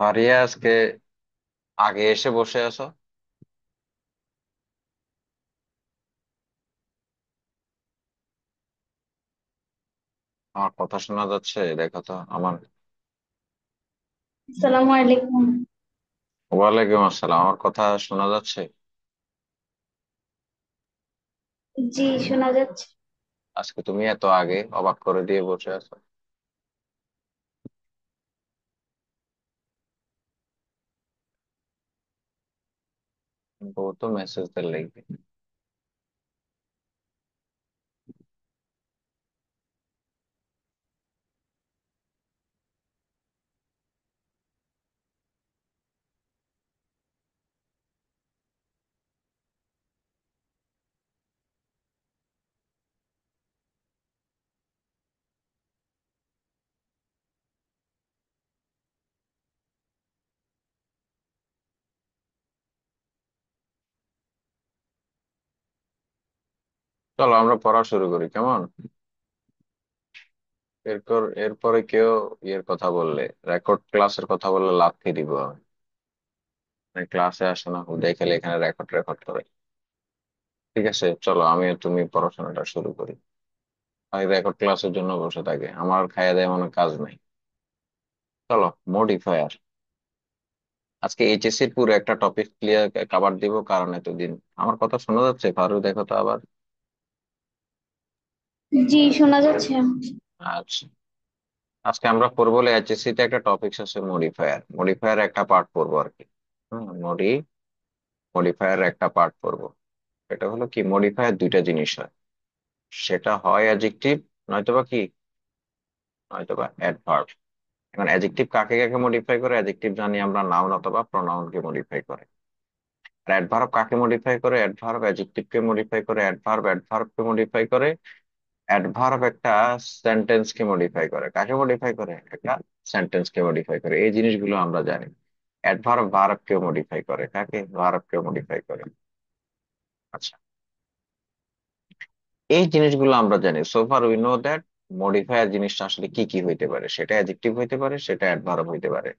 ফারিয়া, আজকে আগে এসে বসে আছো। আমার কথা শোনা যাচ্ছে? দেখো তো আমার। আসসালামু আলাইকুম। ওয়ালাইকুম আসসালাম, আমার কথা শোনা যাচ্ছে? জি, শোনা যাচ্ছে। আজকে তুমি এত আগে অবাক করে দিয়ে বসে আছো। বউ তো মেসেজ দিতে লাগবে। চলো আমরা পড়া শুরু করি, কেমন? এরপরে কেউ ইয়ের কথা বললে, রেকর্ড ক্লাসের কথা বললে লাথি দিব আমি। ক্লাসে আসে না, হুদাই খেলে এখানে রেকর্ড রেকর্ড করে। ঠিক আছে, চলো আমি আর তুমি পড়াশোনাটা শুরু করি। আমি রেকর্ড ক্লাসের জন্য বসে থাকি, আমার খাইয়া দেয় মনে কাজ নাই। চলো, মডিফায়ার। আজকে এইচএসসির পুরো একটা টপিক ক্লিয়ার কভার দিব, কারণ এতদিন আমার কথা শোনা যাচ্ছে ফারু? দেখো তো আবার। জি, শোনা যাচ্ছে। আচ্ছা, আজকে আমরা পড়বো এইচএসসি তে একটা টপিক আছে মডিফায়ার। মডিফায়ার একটা পার্ট পড়বো আর কি। মডিফায়ার একটা পার্ট পড়বো। এটা হলো কি, মডিফায়ার দুইটা জিনিস হয়। সেটা হয় অ্যাডজেক্টিভ, নয়তোবা কি, নয়তোবা অ্যাডভার্ব। এখন অ্যাডজেক্টিভ কাকে কাকে মডিফাই করে? অ্যাডজেক্টিভ জানি আমরা নাউন অথবা প্রনাউন কে মডিফাই করে। আর অ্যাডভার্ব কাকে মডিফাই করে? অ্যাডভার্ব অ্যাডজেক্টিভ কে মডিফাই করে, অ্যাডভার্ব অ্যাডভার্ব কে মডিফাই করে। অ্যাডভার্ব একটা সেন্টেন্স কে মডিফাই করে। কাকে মডিফাই করে? একটা সেন্টেন্স কে মডিফাই করে। এই জিনিসগুলো আমরা জানি। অ্যাডভার্ব ভার্ব কেও মডিফাই করে। কাকে? ভার্ব কেও মডিফাই করে। আচ্ছা, এই জিনিসগুলো আমরা জানি। So far we know that modifier জিনিসটা আসলে কি কি হইতে পারে। সেটা অ্যাডজেক্টিভ হইতে পারে, সেটা অ্যাডভার্ব হইতে পারে।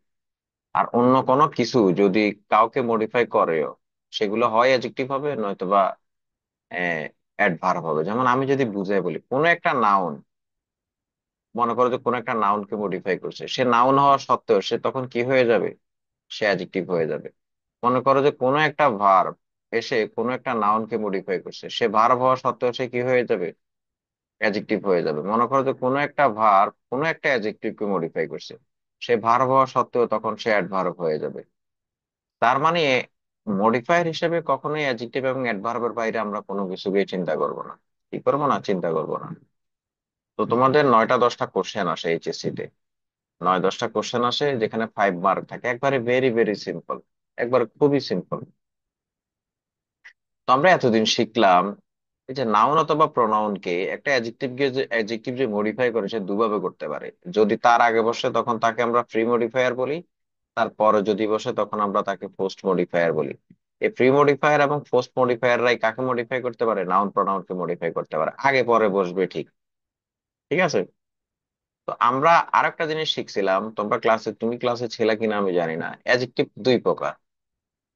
আর অন্য কোনো কিছু যদি কাউকে মডিফাই করেও, সেগুলো হয় অ্যাডজেক্টিভ হবে, নয়তোবা অ্যাডভার্ব হবে। যেমন আমি যদি বুঝাই বলি, কোনো একটা নাউন, মনে করো যে কোনো একটা নাউনকে মডিফাই করছে, সে নাউন হওয়া সত্ত্বেও সে তখন কি হয়ে যাবে? সে অ্যাডজেক্টিভ হয়ে যাবে। মনে করো যে কোনো একটা ভার্ব এসে কোনো একটা নাউনকে মডিফাই করছে, সে ভার্ব হওয়া সত্ত্বেও সে কি হয়ে যাবে? অ্যাডজেক্টিভ হয়ে যাবে। মনে করো যে কোনো একটা ভার্ব কোনো একটা অ্যাডজেক্টিভকে মডিফাই করছে, সে ভার্ব হওয়া সত্ত্বেও তখন সে অ্যাডভার্ব হয়ে যাবে। তার মানে মডিফায়ার হিসেবে কখনোই অ্যাডজেক্টিভ এবং অ্যাডভার্বের বাইরে আমরা কোনো কিছুকে চিন্তা করব না। কি করবো না? চিন্তা করবো না। তো তোমাদের 9টা 10টা কোশ্চেন আসে এইচএসসি তে। 9 10টা কোশ্চেন আসে, যেখানে 5 মার্ক থাকে। একবারে ভেরি ভেরি সিম্পল, একবার খুবই সিম্পল। তো আমরা এতদিন শিখলাম এই যে নাউন অথবা প্রোনাউন কে একটা অ্যাডজেক্টিভ যে মডিফাই করে, সে দুভাবে করতে পারে। যদি তার আগে বসে তখন তাকে আমরা প্রি মডিফায়ার বলি, তারপরে যদি বসে তখন আমরা তাকে পোস্ট মডিফায়ার বলি। এই প্রি মডিফায়ার এবং পোস্ট মডিফায়াররাই কাকে মডিফাই করতে পারে? নাউন প্রোনাউন কে মডিফাই করতে পারে। আগে পরে বসবে ঠিক। ঠিক আছে। তো আমরা আরেকটা জিনিস শিখছিলাম, তুমি ক্লাসে ছিলে কিনা আমি জানি না। অ্যাডজেক্টিভ দুই প্রকার।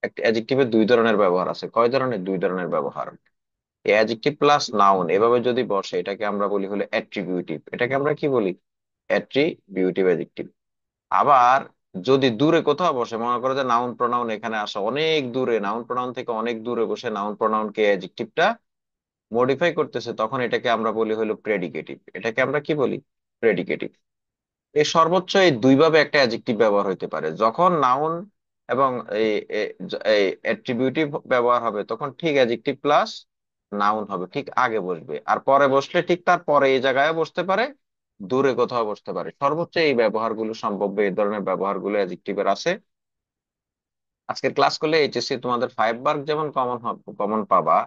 একটা অ্যাডজেক্টিভের দুই ধরনের ব্যবহার আছে। কয় ধরনের? দুই ধরনের ব্যবহার। অ্যাডজেক্টিভ প্লাস নাউন এভাবে যদি বসে, এটাকে আমরা বলি হলো অ্যাট্রিবিউটিভ। এটাকে আমরা কি বলি? Attributive adjective. আবার যদি দূরে কোথাও বসে, মনে করো যে নাউন প্রোনাউন এখানে আসে অনেক দূরে, নাউন প্রোনাউন থেকে অনেক দূরে বসে নাউন প্রোনাউনকে অ্যাডজেক্টিভটা মডিফাই করতেছে, তখন এটাকে আমরা বলি হলো প্রেডিকেটিভ। এটাকে আমরা কি বলি? প্রেডিকেটিভ। এই সর্বোচ্চ এই দুইভাবে একটা অ্যাডজেক্টিভ ব্যবহার হইতে পারে। যখন নাউন এবং এই এই অ্যাট্রিবিউটিভ ব্যবহার হবে, তখন ঠিক অ্যাডজেক্টিভ প্লাস নাউন হবে, ঠিক আগে বসবে। আর পরে বসলে ঠিক তার পরে এই জায়গায় বসতে পারে, দূরে কোথাও বসতে পারে। সর্বোচ্চ এই ব্যবহারগুলো সম্ভব, এই ধরনের ব্যবহারগুলো অ্যাডজেক্টিভের আছে। আজকের ক্লাস করলে এইচএসসি তোমাদের 5 মার্ক যেমন কমন পাবা,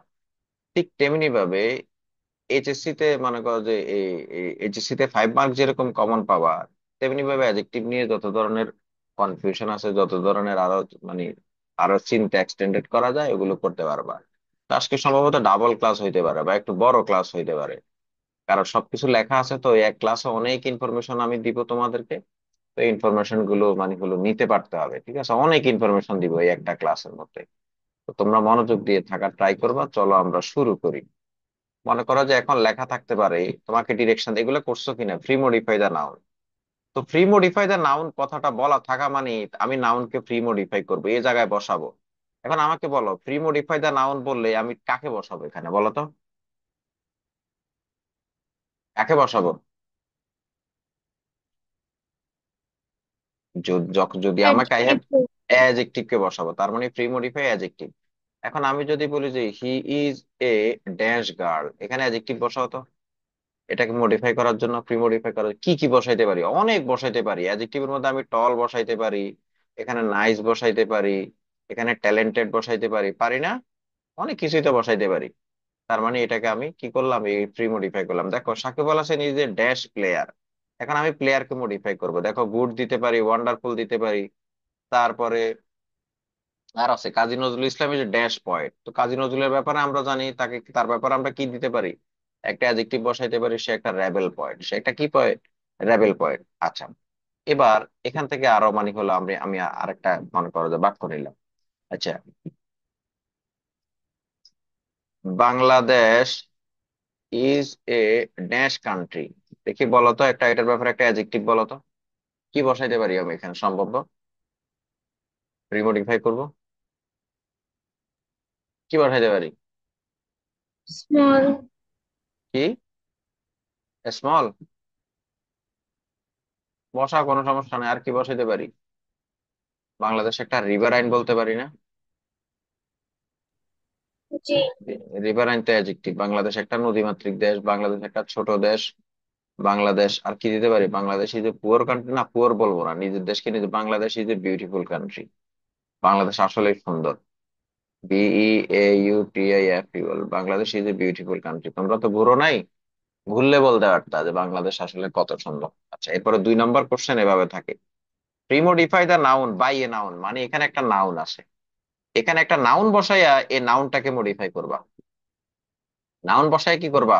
ঠিক তেমনি ভাবে এইচএসসি তে মনে করো যে এইচএসসি তে 5 মার্ক যেরকম কমন পাবা, তেমনি ভাবে অ্যাডজেক্টিভ নিয়ে যত ধরনের কনফিউশন আছে, যত ধরনের আরো মানে আরো চিন্তা এক্সটেন্ডেড করা যায়, ওগুলো করতে পারবা। তো আজকে সম্ভবত ডাবল ক্লাস হইতে পারে বা একটু বড় ক্লাস হইতে পারে, কারণ সবকিছু লেখা আছে। তো এই এক ক্লাসে অনেক ইনফরমেশন আমি দিব তোমাদেরকে। তো তো ইনফরমেশন গুলো মানে হলো নিতে পারতে হবে, ঠিক আছে? অনেক ইনফরমেশন দিব এই একটা ক্লাসের মধ্যে। তো তোমরা মনোযোগ দিয়ে থাকার ট্রাই করবা, চলো আমরা শুরু করি। মনে করো যে এখন লেখা থাকতে পারে, তোমাকে ডিরেকশন এগুলো করছো কিনা, ফ্রি মডিফাই দা নাউন। তো ফ্রি মডিফাই দা নাউন কথাটা বলা থাকা মানে আমি নাউনকে ফ্রি মডিফাই করবো, এই জায়গায় বসাবো। এখন আমাকে বলো, ফ্রি মডিফাই দা নাউন বললে আমি কাকে বসাবো এখানে, বলো তো? কাকে বসাবো? যদি আমাকে আই হ্যাভ অ্যাডজেক্টিভ। অ্যাডজেক্টিভ কে বসাবো, তার মানে ফ্রি মডিফাই অ্যাডজেক্টিভ। এখন আমি যদি বলি যে he is a dash girl, এখানে অ্যাডজেক্টিভ বসাও তো। এটাকে মডিফাই করার জন্য, প্রি মডিফাই করার কি কি বসাইতে পারি, অনেক বসাইতে পারি। অ্যাডজেক্টিভের মধ্যে আমি টল বসাইতে পারি, এখানে নাইস বসাইতে পারি, এখানে ট্যালেন্টেড বসাইতে পারি, পারি না? অনেক কিছুই তো বসাইতে পারি। তার মানে এটাকে আমি কি করলাম, এই প্রি মডিফাই করলাম। দেখো Shakib Al Hasan is a dash player, এখন আমি প্লেয়ারকে মডিফাই করব। দেখো গুড দিতে পারি, ওয়ান্ডারফুল দিতে পারি, তারপরে আর আছে কাজী Nazrul Islam is dash poet. তো কাজী নজরুলের ব্যাপারে আমরা জানি, তাকে তার ব্যাপারে আমরা কি দিতে পারি, একটা অ্যাডজেক্টিভ বসাইতে পারি, সে একটা র্যাবেল পয়েট, সে একটা কি পয়েট, র্যাবেল পয়েট। আচ্ছা, এবার এখান থেকে আরো মানে হলো আমি আমি আরেকটা মনে করো যে বাক্য নিলাম। আচ্ছা, Bangladesh is a dash country. দেখি বলো তো, একটা এটার ব্যাপারে একটা অ্যাডজেক্টিভ বলো তো, কি বসাইতে পারি আমি এখানে সম্ভব, রিমোডিফাই করব, কি বসাইতে পারি? স্মল। কি? স্মল? বসা, কোনো সমস্যা নেই। আর কি বসাইতে পারি? বাংলাদেশ একটা রিভার আইন বলতে পারি না? জি। রিভার আইন তো অ্যাডজেক্টিভ। বাংলাদেশ একটা নদীমাতৃক দেশ, বাংলাদেশ একটা ছোট দেশ। বাংলাদেশ আর কি দিতে পারি, Bangladesh is a poor country, না পুয়ার বলবো না, নিজের দেশকে নিজে, Bangladesh is a beautiful country. Bangladesh আসলেই সুন্দর। BEAUTIFUL, Bangladesh is a beautiful country. তোমরা তো ঘুরো নাই, ঘুরলে বলতে পারতা যে বাংলাদেশ আসলে কত সুন্দর। আচ্ছা, এরপরে 2 নম্বর কোশ্চেন এভাবে থাকে, premodify the noun by a noun, মানে এখানে একটা নাউন আছে, এখানে একটা নাউন বসাইয়া এই নাউনটাকে মডিফাই করবা। নাউন বসায় কি করবা?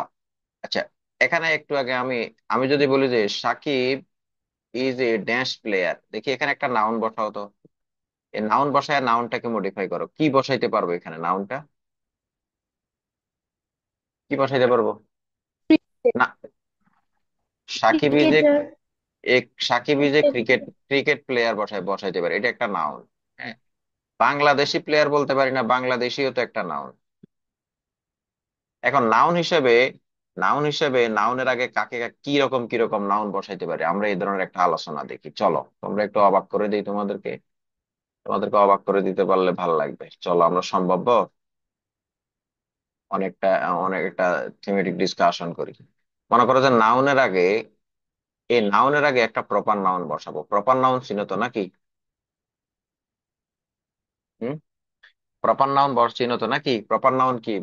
আচ্ছা, এখানে একটু আগে আমি আমি যদি বলি যে Shakib is a dash player, দেখি এখানে একটা নাউন বসাও তো। এই নাউন বসায় নাউনটাকে মডিফাই করো, কি বসাইতে পারবো এখানে নাউনটা, কি বসাইতে পারবো? না, Shakib is a cricketer. Shakib is a cricket cricket player বসাইতে পারে, এটা একটা নাউন। হ্যাঁ, বাংলাদেশি প্লেয়ার বলতে পারি না, বাংলাদেশিও তো একটা নাউন। এখন নাউন হিসেবে নাউনের আগে কাকে কি রকম নাউন বসাইতে পারে, আমরা এই ধরনের একটা আলোচনা দেখি। চলো তোমরা একটু অবাক করে দিই তোমাদেরকে, তোমাদেরকে অবাক করে দিতে পারলে ভালো লাগবে। চলো আমরা সম্ভাব্য অনেকটা অনেক একটা থিমেটিক ডিসকাশন করি। মনে করো যে নাউনের আগে, এই নাউনের আগে একটা প্রপার নাউন বসাবো। প্রপার নাউন চিনো তো নাকি? হুম, প্রপার নাউন চিনো তো নাকি? প্রপার নাউন কি,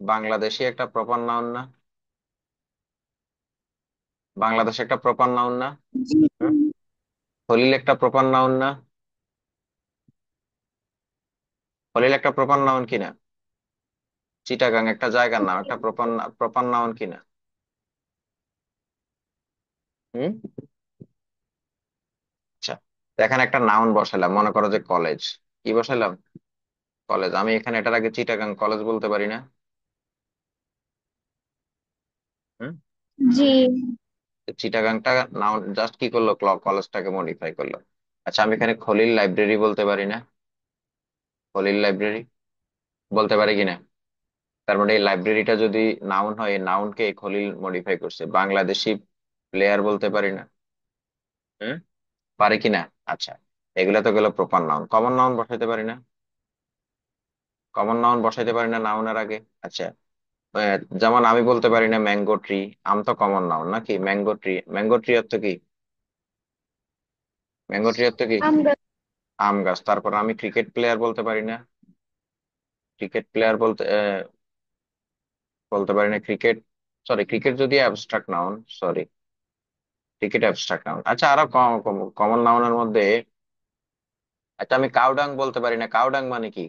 বাংলাদেশি একটা প্রপার নাউন না? বাংলাদেশ একটা প্রপার নাউন না? জি। হুম, খলিল একটা প্রপার নাউন না? খলিল একটা প্রপার নাউন কিনা? চিটাগাং একটা জায়গার নাম, একটা প্রপার প্রপার নাউন কিনা? হুম। আচ্ছা, তো এখানে একটা নাউন বসালাম, মনে করো যে কলেজ। কি বসালাম? কলেজ। আমি এখানে এটার আগে চিটাগাং কলেজ বলতে পারি না? হুম, জি। চিটাগাংটা নাউন জাস্ট কি করলো, কলেজটাকে মডিফাই করলো। আচ্ছা, আমি এখানে খলিল লাইব্রেরি বলতে পারি না? খলিল লাইব্রেরি বলতে পারি কিনা? তার মানে এই লাইব্রেরিটা যদি নাউন হয়, এই নাউনকে খলিল মডিফাই করছে। বাংলাদেশি প্লেয়ার বলতে পারি না? হুম, পারি কিনা? আচ্ছা, এগুলা তো গেল প্রপার নাউন। কমন নাউন বসাইতে পারি না? কমন নাউন বসাইতে পারি না নাউনের আগে। আচ্ছা, যেমন আমি বলতে পারি না ম্যাঙ্গো ট্রি, আম তো কমন নাউন নাকি? ম্যাঙ্গো ট্রি, ম্যাঙ্গো ট্রি অর্থ কি? ম্যাঙ্গো ট্রি অর্থ কি? আমরা। আম গাছ। তারপর আমি ক্রিকেট প্লেয়ার বলতে পারি না? ক্রিকেট প্লেয়ার বলতে পারি না ক্রিকেট, সরি ক্রিকেট যদি abstract noun, sorry cricket abstract noun. আচ্ছা, আরো কমন নাউনের মধ্যে, আচ্ছা আমি কাউডাং বলতে পারি না। কাউডাং মানে কি?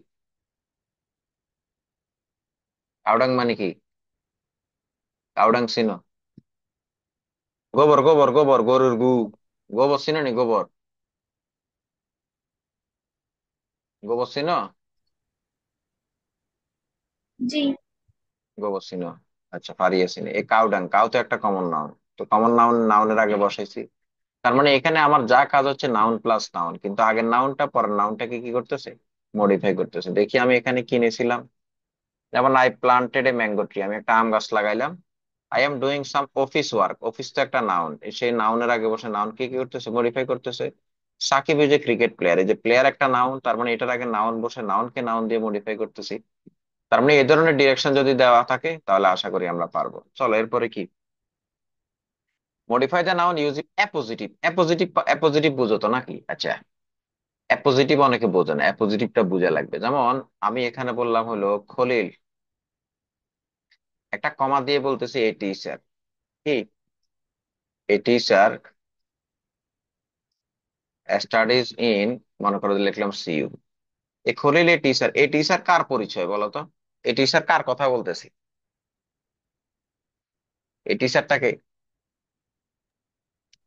কাউডাং মানে কি? কাউডাং চিনো? গোবর, গোবর, গোবর, গরুর গু। গোবর চিনো নি? গোবর, গোবর চিনো? জি। গোবর চিনো? আচ্ছা, ফারিয়া চিনি। এই কাউডাং, কাউ তো একটা কমন নাউন। তো কমন নাউন নাউনের আগে বসাইছি। তার মানে এখানে আমার যা কাজ হচ্ছে নাউন প্লাস নাউন, কিন্তু আগের নাউনটা পরের নাউনটাকে কি করতেছে? মডিফাই করতেছে। দেখি আমি এখানে কিনেছিলাম, যেমন I planted a mango tree, আমি একটা আম গাছ লাগাইলাম। I am doing some office work, office তো একটা নাউন, সেই নাউনের আগে বসে নাউন কি কি করতেছে? মডিফাই করতেছে। সাকিব এই যে ক্রিকেট প্লেয়ার, এই যে প্লেয়ার একটা নাউন, তার মানে এটার আগে নাউন বসে নাউনকে নাউন দিয়ে মডিফাই করতেছি। তার মানে এই ধরনের ডিরেকশন যদি দেওয়া থাকে তাহলে আশা করি আমরা পারবো। চলো এরপরে কি, modify the noun using appositive. Appositive, appositive বুঝো তো নাকি? আচ্ছা, অ্যাপোজিটিভ অনেকে বোঝে না, অ্যাপোজিটিভটা বুঝা লাগবে। যেমন আমি এখানে বললাম হলো খলিল, একটা কমা দিয়ে বলতেছি এ টিচার, কি, এ টিচার স্টাডিজ ইন, মনে করো যে লিখলাম C. A Khalil a teacher, a teacher কার পরিচয় বলো তো? এ টিচার কার কথা বলতেছি? এ টিচারটাকে,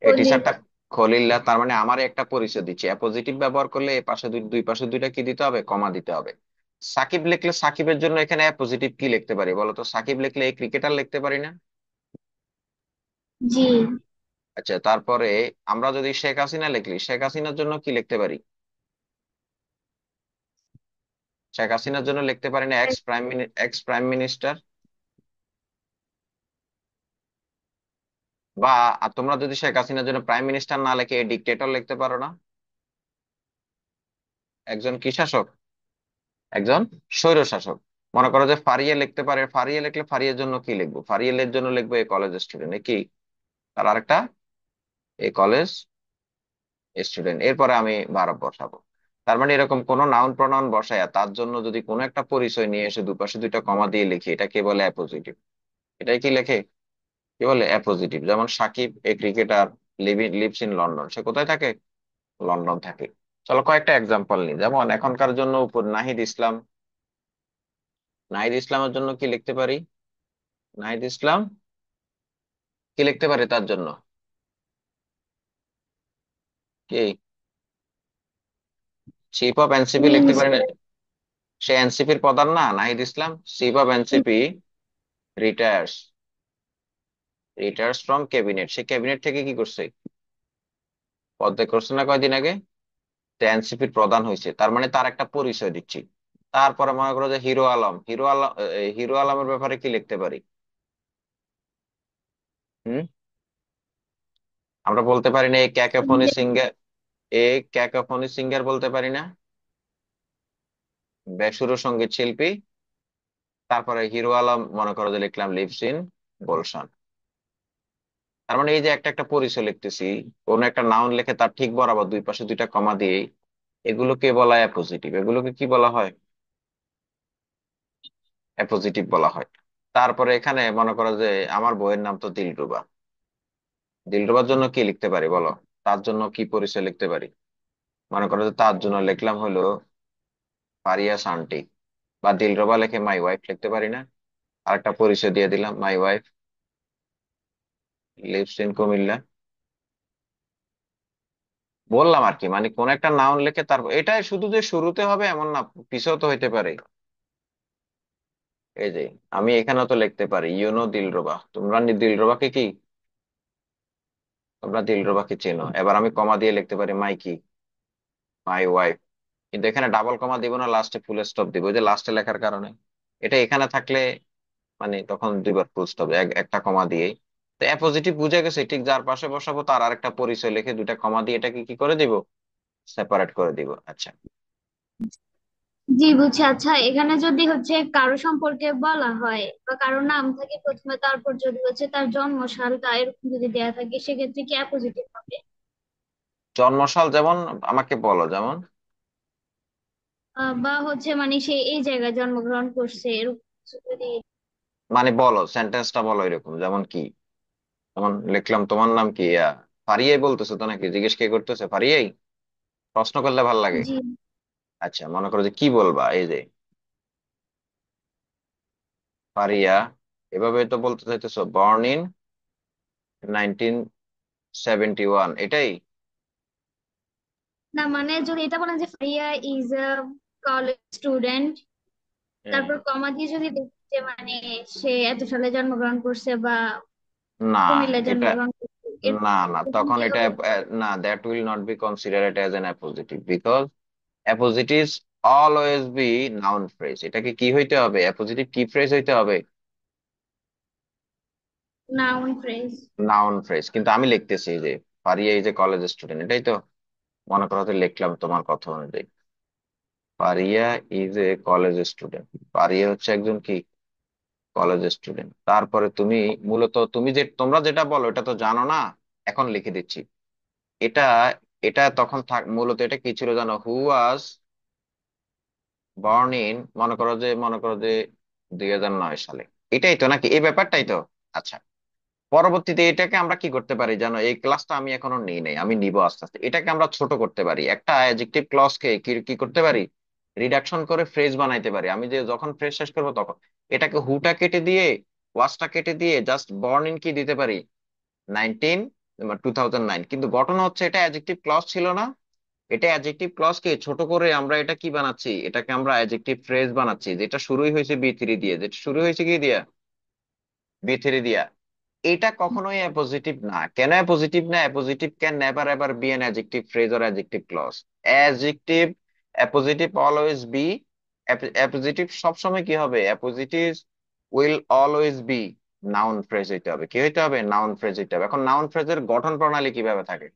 এই খলিল। টিচারটা খলিল্লাহ, তার মানে আমার একটা পরিচয় দিচ্ছি। অ্যাপোজিটিভ ব্যবহার করলে এই পাশে দুই দুই পাশে দুইটা কি দিতে হবে? কমা দিতে হবে। সাকিব লিখলে সাকিবের জন্য এখানে অ্যাপোজিটিভ কি লিখতে পারি বলো তো? সাকিব লিখলে এই ক্রিকেটার লিখতে পারি না? জি। আচ্ছা, তারপরে আমরা যদি শেখ হাসিনা লিখলি, শেখ হাসিনার জন্য কি লিখতে পারি? শেখ হাসিনার জন্য লিখতে পারি না এক্স প্রাইম মিনিস্টার? বা আর তোমরা যদি শেখ হাসিনার জন্য প্রাইম মিনিস্টার না লিখে ডিক্টেটর লিখতে পারো না? একজন কি শাসক? একজন স্বৈর শাসক। মনে করো যে ফারিয়া লিখতে পারে, ফারিয়া লিখলে ফারিয়ার জন্য কি লিখবো? ফারিয়ালের জন্য লিখবো এই কলেজ স্টুডেন্ট, কি, তার আরেকটা এই কলেজ স্টুডেন্ট। এরপরে আমি ভার্ব বসাবো। তার মানে এরকম কোন নাউন প্রনাউন বসায়া তার জন্য যদি কোনো একটা পরিচয় নিয়ে এসে দুপাশে দুইটা কমা দিয়ে লিখি, এটা কে বলে? অ্যাপোজিটিভ। এটাই কি লেখে? কি বলে? অ্যাপোজিটিভ। যেমন Shakib a cricketer lives in London, সে কোথায় থাকে? লন্ডন থাকে। চলো কয়েকটা এক্সাম্পল নিই। যেমন এখনকার জন্য উপর নাহিদ ইসলাম, নাহিদ ইসলামের জন্য কি লিখতে পারি? নাহিদ ইসলাম কি লিখতে পারে তার জন্য? কি, চিফ অফ এনসিপি লিখতে পারি না? মিনিস্টার। সে এনসিপির প্রধান না Nahid Islam? Chief of NCP retires, retires from cabinet, সে ক্যাবিনেট থেকে কি করছে? পদত্যাগ করছে না কয়দিন আগে? এনসিপির প্রধান হয়েছে, তার মানে তার একটা পরিচয় দিচ্ছি। তারপরে মনে করো যে hero Alam, hero Alam, hero আলমের ব্যাপারে কি লিখতে পারি? হুম, আমরা বলতে পারি না এই ক্যাকাফোনি সিঙ্গার, এই ক্যাকাফোনি সিঙ্গার বলতে পারি না? বেসুরো সঙ্গীত শিল্পী। তারপরে হিরো আলম মনে করো যে লিখলাম লিভস ইন গুলশান। তার মানে এই যে একটা একটা পরিচয় লিখতেছি, কোন একটা নাউন লিখে তার ঠিক বরাবর দুই পাশে দুইটা কমা দিয়ে, এগুলোকে বলা হয় অ্যাপোজিটিভ। এগুলোকে কি বলা হয়? অ্যাপোজিটিভ বলা হয়। তারপরে এখানে মনে করো যে আমার বইয়ের নাম তো দিলরুবা, দিলরুবার জন্য কি লিখতে পারি বলো? তার জন্য কি পরিচয় লিখতে পারি? মনে করো যে তার জন্য লিখলাম হলো ফারিয়া আন্টি। বা দিলরুবা লিখে মাই ওয়াইফ লিখতে পারি না? আরেকটা পরিচয় দিয়ে দিলাম, my wife lives in Comilla. বললাম আর কি, মানে কোন একটা নাউন লিখে তারপর, এটা শুধু যে শুরুতে হবে এমন না, পিছেও তো হইতে পারে। এই যে আমি এখানেও তো লিখতে পারি ইউনো দিলরুবা, তোমরা দিলরুবাকে কি, তোমরা দিলরুবাকে চেনো। এবার আমি কমা দিয়ে লিখতে পারি মাই কি, মাই ওয়াইফ। কিন্তু এখানে ডাবল কমা দিব না, লাস্টে ফুল স্টপ দিব, ওই যে লাস্টে লেখার কারণে। এটা এখানে থাকলে মানে তখন দুইবার ফুল স্টপ, একটা কমা দিয়েই। তো অ্যাপোজিটিভ বুঝে গেছে, ঠিক যার পাশে বসাবো তার আরেকটা পরিচয় লিখে দুইটা কমা দিয়ে এটাকে কি করে দিব? সেপারেট করে দিব। আচ্ছা, জি, বুঝছি। আচ্ছা, এখানে যদি হচ্ছে কারো সম্পর্কে বলা হয় বা কারো নাম থাকে প্রথমে, তারপর যদি হচ্ছে তার জন্মসালটা এরকম যদি দেয়া থাকে, সেক্ষেত্রে কি অ্যাপোজিটিভ হবে? জন্মসাল যেমন আমাকে বলো, যেমন বা হচ্ছে মানে সে এই জায়গায় জন্মগ্রহণ করছে, এরকম কিছু যদি। মানে বলো, সেন্টেন্সটা বলো এরকম, যেমন কি, যেমন লিখলাম তোমার নাম কি, ফারিয়াই বলতেছো তো নাকি? জিজ্ঞেস কে করতেছে? ফারিয়াই প্রশ্ন করলে ভাল লাগে। জি। আচ্ছা, মনে করো যে কি বলবা, এই যে ফারিয়া, এভাবে তো বলতে চাইতেছো বর্ন ইন 1971, এটাই? না মানে যদি এটা বলেন যে Faria is a college student, হুম। তারপর কমা দিয়ে যদি দেখি যে মানে সে এত সালে জন্মগ্রহণ করছে বা না, কুমিল্লায় এটা জন্মগ্রহণ করছে, না, এরকম না, এরকম তখন কি এটা হবে? না, that will not be considered as an appositive, because appositive always be noun phrase. এটাকে কি হইতে হবে? অ্যাপোজিটিভ কি ফ্রেজ হইতে হবে? Noun phrase. Noun phrase. কিন্তু আমি লিখতেছি যে Faria is a college student, এটাই তো মনে করো হয়তো লিখলাম তোমার কথা অনুযায়ী, Faria is a college student. Faria হচ্ছে একজন কি কলেজ স্টুডেন্ট। তারপরে তুমি মূলত তুমি যে তোমরা যেটা বলো এটা তো জানো না, এখন লিখে দিচ্ছি। এটা এটা তখন থাক, মূলত এটা কি ছিল জানো? হু ওয়াজ বর্ন ইন, মনে করো যে 2009 সালে। এটাই তো নাকি, এই ব্যাপারটাই তো। আচ্ছা, পরবর্তীতে এটাকে আমরা কি করতে পারি জানো? এই ক্লাসটা আমি এখনো নিই নাই, আমি নিব আস্তে আস্তে। এটাকে আমরা ছোট করতে পারি, একটা অ্যাডজেক্টিভ ক্লজকে কি কি করতে পারি, রিডাকশন করে ফ্রেজ বানাইতে পারি। আমি যে যখন ফ্রেজ শেষ করবো তখন এটাকে হুটা কেটে দিয়ে, ওয়াজটা কেটে দিয়ে জাস্ট বর্ন ইন কি দিতে পারি, 19, 2009। কিন্তু ঘটনা হচ্ছে এটা অ্যাডজেক্টিভ ক্লজ ছিল না। এটা অ্যাডজেক্টিভ ক্লজ কে ছোট করে আমরা এটা কি বানাচ্ছি, এটাকে আমরা অ্যাডজেক্টিভ ফ্রেজ বানাচ্ছি, যেটা শুরুই হয়েছে বি3 দিয়ে, যেটা শুরু হয়েছে কি দিয়া, বি3 দিয়া। এটা কখনোই পজিটিভ না। কেন পজিটিভ না? Positive can never ever be an adjective phrase or adjective clause. Adjective appositive always be, appositive সবসময় কি হবে? Appositive will always be noun phrase হইতে হবে। কি হইতে হবে? নাউন ফ্রেজ হইতে হবে। এখন নাউন ফ্রেজের গঠন প্রণালী কিভাবে থাকে?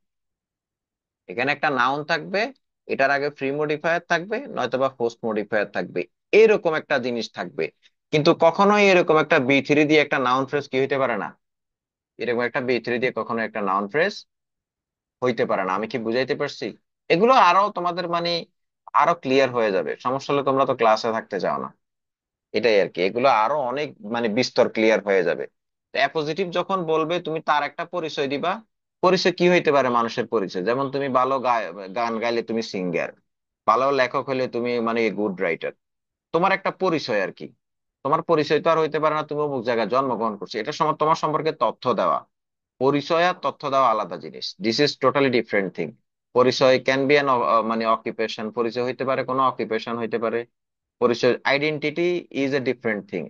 এখানে একটা নাউন থাকবে, এটার আগে ফ্রি মডিফায়ার থাকবে, নয়তোবা পোস্ট মডিফায়ার থাকবে, এরকম একটা জিনিস থাকবে। কিন্তু কখনোই এরকম একটা বি3 দিয়ে একটা নাউন ফ্রেজ কি হইতে পারে না। এরকম একটা বি3 দিয়ে কখনো একটা নাউন ফ্রেজ হইতে পারে না। আমি কি বুঝাইতে পারছি? এগুলো আরো তোমাদের মানে আরো ক্লিয়ার হয়ে যাবে। সমস্যা হলে তোমরা তো ক্লাসে থাকতে চাও না, এটাই আর কি। এগুলো আরো অনেক মানে বিস্তর ক্লিয়ার হয়ে যাবে। অ্যাপোজিটিভ যখন বলবে তুমি তার একটা পরিচয় দিবা। পরিচয় কি হইতে পারে? মানুষের পরিচয়। যেমন তুমি ভালো গান গাইলে তুমি সিঙ্গার, ভালো লেখক হলে তুমি মানে গুড রাইটার। তোমার একটা পরিচয় আর কি। তোমার পরিচয় তো আর হইতে পারে না তুমি অমুক জায়গায় জন্মগ্রহণ করছো। এটা সময় তোমার সম্পর্কে তথ্য দেওয়া। পরিচয় আর তথ্য দেওয়া আলাদা জিনিস, this is totally different thing. পরিচয় ক্যান বি অ্যান মানে অকুপেশন, পরিচয় হইতে পারে কোনো অকুপেশন হইতে পারে। পরিচয় identity is a different thing.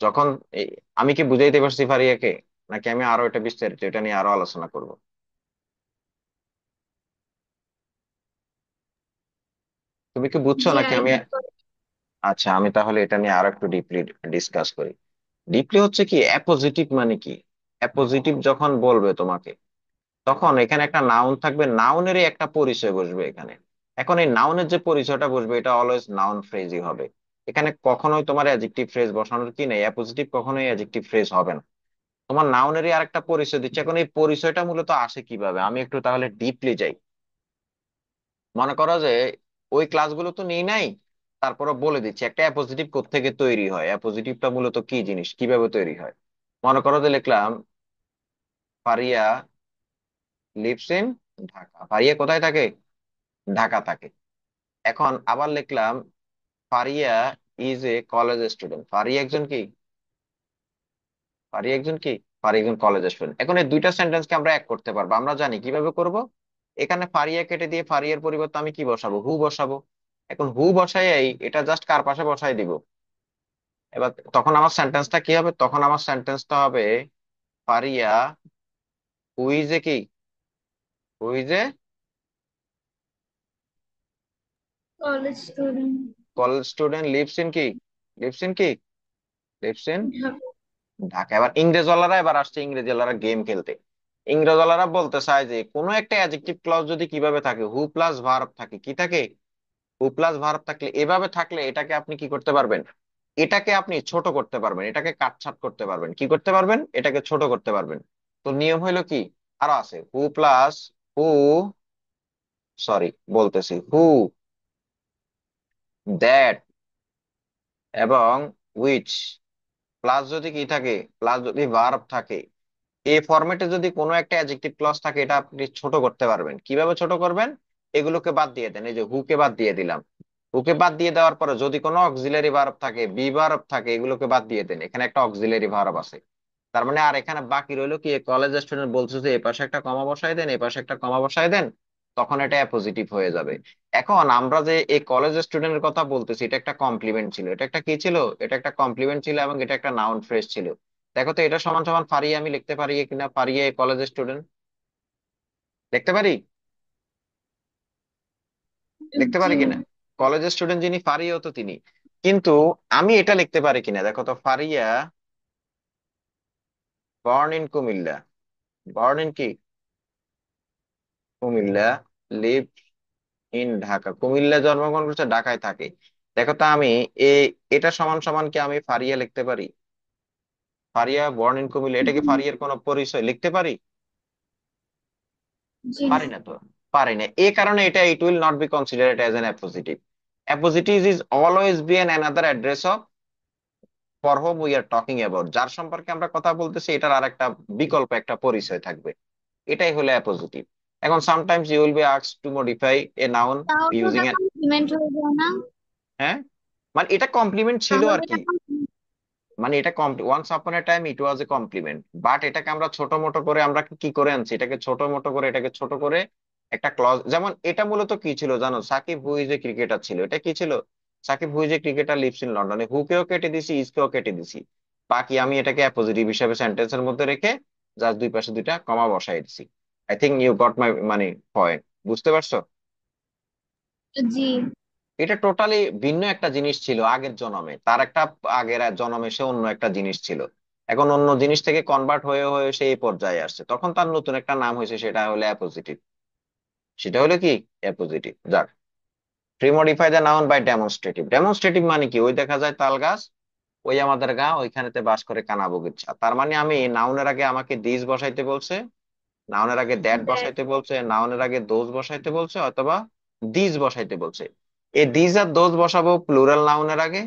যখন আমি কি বুঝাইতে পারছি ফারিয়াকে, নাকি আমি আরো এটা বিস্তারিত এটা নিয়ে আরো আলোচনা করব? তুমি কি বুঝছো জি, নাকি আর আমি? একটু পরে। আচ্ছা, আমি তাহলে এটা নিয়ে আরো একটু ডিপলি ডিসকাস করি। ডিপলি হচ্ছে কি অ্যাপোজিটিভ মানে কি? অ্যাপোজিটিভ যখন বলবে তোমাকে, তখন এখানে একটা নাউন থাকবে, নাউনেরই একটা পরিচয় বসবে এখানে। এখন এই নাউনের যে পরিচয়টা বসবে এটা অলওয়েজ নাউন ফ্রেজই হবে। এখানে কখনোই তোমার অ্যাডজেক্টিভ ফ্রেজ বসানোর কি নেই। অ্যাপোজিটিভ কখনোই অ্যাডজেক্টিভ ফ্রেজ হবে না। তোমার নাউনেরই আরেকটা পরিচয় দিচ্ছে। এখন এই পরিচয়টা মূলত আসে কিভাবে, আমি একটু তাহলে ডিপলি যাই। মনে করো যে ওই ক্লাসগুলো তো নেই নাই, তারপরে বলে দিচ্ছি একটা অ্যাপোজিটিভ কোত্থেকে তৈরি হয়, অ্যাপোজিটিভটা মূলত কি জিনিস, কিভাবে তৈরি হয়। মনে করো যে লিখলাম ফারিয়া লিভস ইন ঢাকা। ফারিয়া কোথায় থাকে? ঢাকা থাকে। এখন আবার লিখলাম Faria is a college student. Faria একজন কি? ফারিয়া একজন কি? ফারিয়া একজন কলেজ স্টুডেন্ট। এখন এই দুইটা সেন্টেন্সকে আমরা এক করতে পারবো। আমরা জানি কিভাবে করব। এখানে ফারিয়া কেটে দিয়ে ফারিয়ার পরিবর্তে আমি কি বসাবো? হু বসাবো। এখন হু বসাই এটা জাস্ট কার পাশে বসাই দিব। এবার তখন আমার সেন্টেন্সটা কি হবে? তখন আমার সেন্টেন্সটা হবে ফারিয়া হু ইজ এ কি, হু is a college student. College student lives in কি, লিভস ইন কি, লিভস ইন ঢাকা। ঢাকা। এবার ইংরেজওয়ালারা এবার আসছে, ইংরেজওয়ালারা গেম খেলতে। ইংরেজওয়ালারা বলতে চায় যে কোনো একটা অ্যাডজেক্টিভ ক্লজ যদি কিভাবে থাকে, হু প্লাস ভার্ব থাকে, কি থাকে? হু প্লাস ভার্ব থাকলে, এভাবে থাকলে এটাকে আপনি কি করতে পারবেন? এটাকে আপনি ছোট করতে পারবেন, এটাকে কাটছাট করতে পারবেন। কি করতে পারবেন? এটাকে ছোট করতে পারবেন। তো নিয়ম হইলো কি, আরো আছে হু প্লাস হু, সরি বলতেছি হু, দ্যাট এবং উইচ, প্লাস যদি কি থাকে, প্লাস যদি ভার্ব থাকে, এই ফরম্যাটে যদি কোনো একটা অ্যাডজেক্টিভ ক্লজ থাকে, এটা আপনি ছোট করতে পারবেন। কিভাবে ছোট করবেন? এগুলোকে বাদ দিয়ে দেন। এই যে হুকে বাদ দিয়ে দিলাম, হুকে বাদ দিয়ে দেওয়ার পরে যদি কোনো অক্সিলারি ভার্ব থাকে, বি ভার্ব থাকে, এগুলোকে বাদ দিয়ে দেন। এখানে একটা অক্সিলারি ভার্ব আছে। তার মানে আর এখানে বাকি রইলো কি, কলেজ স্টুডেন্ট বলছে যে এই পাশে একটা কমা বসায় দেন, এই পাশে একটা কমা বসায় দেন। তখন এটা পজিটিভ হয়ে যাবে। এখন আমরা যে এই কলেজ স্টুডেন্টের কথা বলতেছি, এটা একটা কমপ্লিমেন্ট ছিল, এটা একটা কি ছিল, এটা একটা কমপ্লিমেন্ট ছিল এবং এটা একটা নাউন ফ্রেজ ছিল। দেখো তো এটা সমান সমান ফারিয়া আমি লিখতে পারি কিনা, ফারিয়া কলেজ স্টুডেন্ট লিখতে পারি, লিখতে জি। পারি কিনা? কলেজ স্টুডেন্ট যিনি ফারিয়াও তো তিনি। কিন্তু আমি এটা লিখতে পারি কিনা দেখো তো, Faria born in Comilla, born in কি, কুমিল্লা, লিভ ইন ঢাকা, কুমিল্লা জন্মগ্রহণ করছে, ঢাকায় থাকে। দেখো তো আমি এই, এটা সমান সমান কি আমি ফারিয়া লিখতে পারি? ফারিয়া বর্ন ইন কুমিল্লা, এটা কি ফারিয়ার কোনো পরিচয় লিখতে পারি? জি না। পারি না তো, পারি না। এই কারণে এটা it will not be considered as an appositive. Appositive is always be an another address of for whom we are talking about, যার সম্পর্কে আমরা কথা বলতেছি এটার আর একটা বিকল্প একটা পরিচয় থাকবে, এটাই হলো অ্যাপোজিটিভ। এখন sometimes you will be asked to modify a noun তাহলে ইউজিং ওটা এ, কমপ্লিমেন্ট হয়ে যায় না? হ্যাঁ, মানে এটা কমপ্লিমেন্ট ছিল তাহলে আর কি। এটা compliment। মানে এটা once upon a time it was a complement, but এটাকে আমরা ছোট মোটো করে আমরা কি করে আনছি, এটাকে ছোট মোটো করে, এটাকে ছোট করে একটা ক্লজ। যেমন এটা মূলত কি ছিল জানো, Shakib who is a cricketer ছিল, এটা কি ছিল, Shakib who is a cricketer lives in লন্ডনে, হু কেও কেটে দিছি, ইজ কেও কেটে দিছি, বাকি আমি এটাকে পজিটিভ হিসাবে সেন্টেন্সের মধ্যে রেখে জাস্ট দুই পাশে দুইটা কমা বসাই দিছি। I think you got my মানে পয়েন্ট, বুঝতে পারছো? জি। এটা টোটালি ভিন্ন একটা জিনিস ছিল আগের জন্মে, তার একটা আগের জন্মে সে অন্য একটা জিনিস ছিল, এখন অন্য জিনিস থেকে কনভার্ট হয়ে হয়ে সে এই পর্যায়ে আসছে, তখন তার নতুন একটা নাম হয়েছে, সেটা হলো অ্যাপোজিটিভ। সেটা হলো কি, অ্যাপোজিটিভ। যাক, pre modify the noun by demonstrative. Demonstrative মানে কি, ওই দেখা যায় তাল গাছ, ওই আমাদের গা, ওইখানেতে বাস করে কানা বগিচা। তার মানে আমি নাউনের আগে আমাকে দিস বসাইতে বলছে, নাউনের আগে দ্যাট দেখ। বসাইতে বলছে, নাউনের আগে দোজ বসাইতে বলছে, অথবা দিস বসাইতে বলছে। এই দিস আর দোজ বসাবো প্লুরাল নাউনের আগে,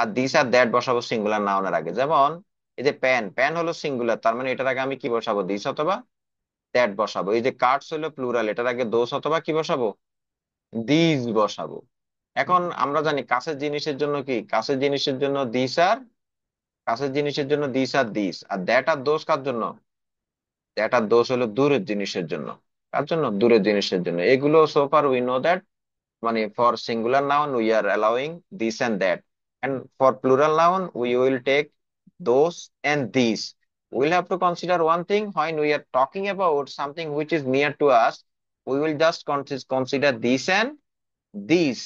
আর দিস আর দ্যাট বসাবো সিঙ্গুলার নাউনের আগে। যেমন এই যে প্যান, প্যান হলো সিঙ্গুলার, তার মানে এটার আগে আমি কি বসাবো, দিস অথবা দ্যাট বসাবো। এই যে কার্ডস হলো প্লুরাল, এটার আগে দোষ অথবা কি বসাবো, দিস বসাবো। এখন আমরা জানি কাছের জিনিসের জন্য কি, কাছের জিনিসের জন্য দিস আর, কাছের জিনিসের জন্য দিস আর দিস, আর দ্যাট আর দোষ কার জন্য, দ্যাট আর দোষ হলো দূরের জিনিসের জন্য। কার জন্য, দূরের জিনিসের জন্য। এগুলো so far we know that, মানে for singular noun we are allowing this and that, and for plural noun we will take those and these. We'll have to consider one thing, when we are talking about something which is near to us, we will just consider this and these.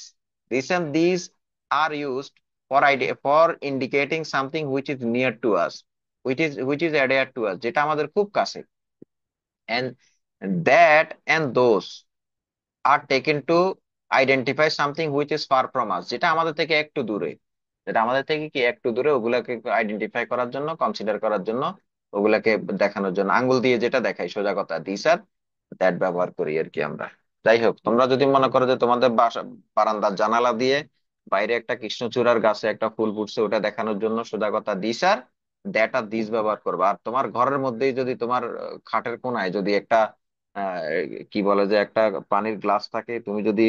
This and these are used for idea, for indicating something which is near to us, which is adhered to us, যেটা আমাদের খুব কাছে। And that and those are taken to identify something which is far from us, যেটা আমাদের থেকে একটু দূরে, যেটা আমাদের থেকে কি একটু দূরে, ওগুলাকে আইডেন্টিফাই করার জন্য, কনসিডার করার জন্য, ওগুলাকে দেখানোর জন্য আঙ্গুল দিয়ে যেটা দেখাই, সোজা কথা দিস আর দ্যাট ব্যবহার করি আর কি আমরা। যাই হোক, তোমরা যদি মনে করো যে তোমাদের বাসা বারান্দার জানালা দিয়ে বাইরে একটা কৃষ্ণচূড়ার গাছে একটা ফুল ফুটছে, ওটা দেখানোর জন্য সোজা কথা দিস আর দ্যাট আর দিস ব্যবহার করবা। আর তোমার ঘরের মধ্যেই যদি তোমার খাটের কোনায় যদি একটা আহ, কি বলে যে একটা পানির গ্লাস থাকে, তুমি যদি